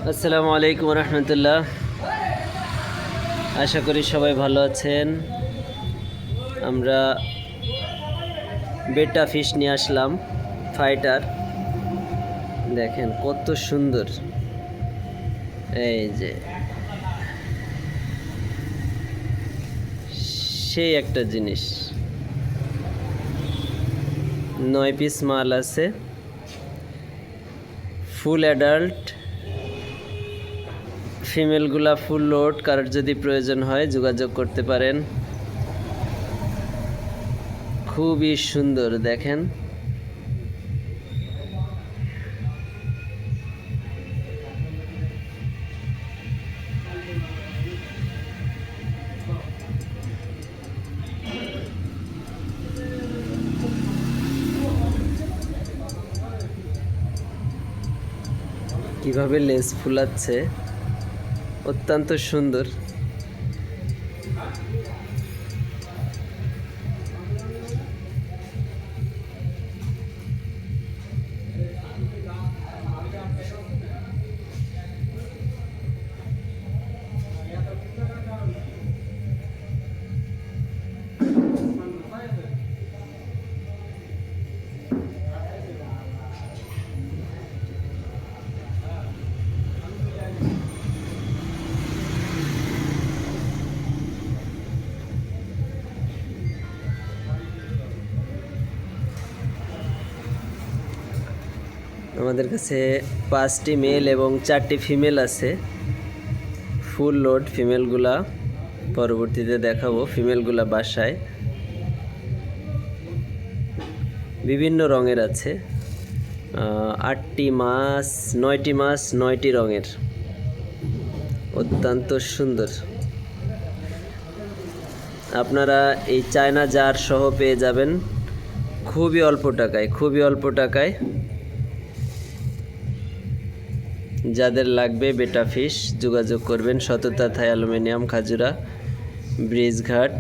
আসসালামু আলাইকুম রহমতুল্লাহ। আশা করি সবাই ভালো আছেন। আমরা বেটা ফিশ নিয়ে আসলাম, ফাইটার। দেখেন কত সুন্দর, এই যে সেই একটা জিনিস। 9 পিস মাল আছে, ফুল অ্যাডাল্ট। ফিমেলগুলা ফুল লোড, কারোর যদি প্রয়োজন হয় যোগাযোগ করতে পারেন। খুবই সুন্দর, দেখেন। কিভাবে লেজ ফুলাচ্ছে, অত্যন্ত সুন্দর। আমাদের কাছে 5টি মেল এবং 4টি ফিমেল আছে। ফুল লোড ফিমেলগুলা পরবর্তীতে দেখাবো। ফিমেলগুলা বাসায় বিভিন্ন রঙের আছে। 8টি মাছ, 9টি মাছ, 9টি রঙের, অত্যন্ত সুন্দর। আপনারা এই চায়না জার সহ পেয়ে যাবেন খুবই অল্প টাকায়। যাদের লাগবে বেটা ফিশ যোগাযোগ করবেন। সততা থাই অ্যালুমিনিয়াম, খাজুরা, ব্রিজঘাট।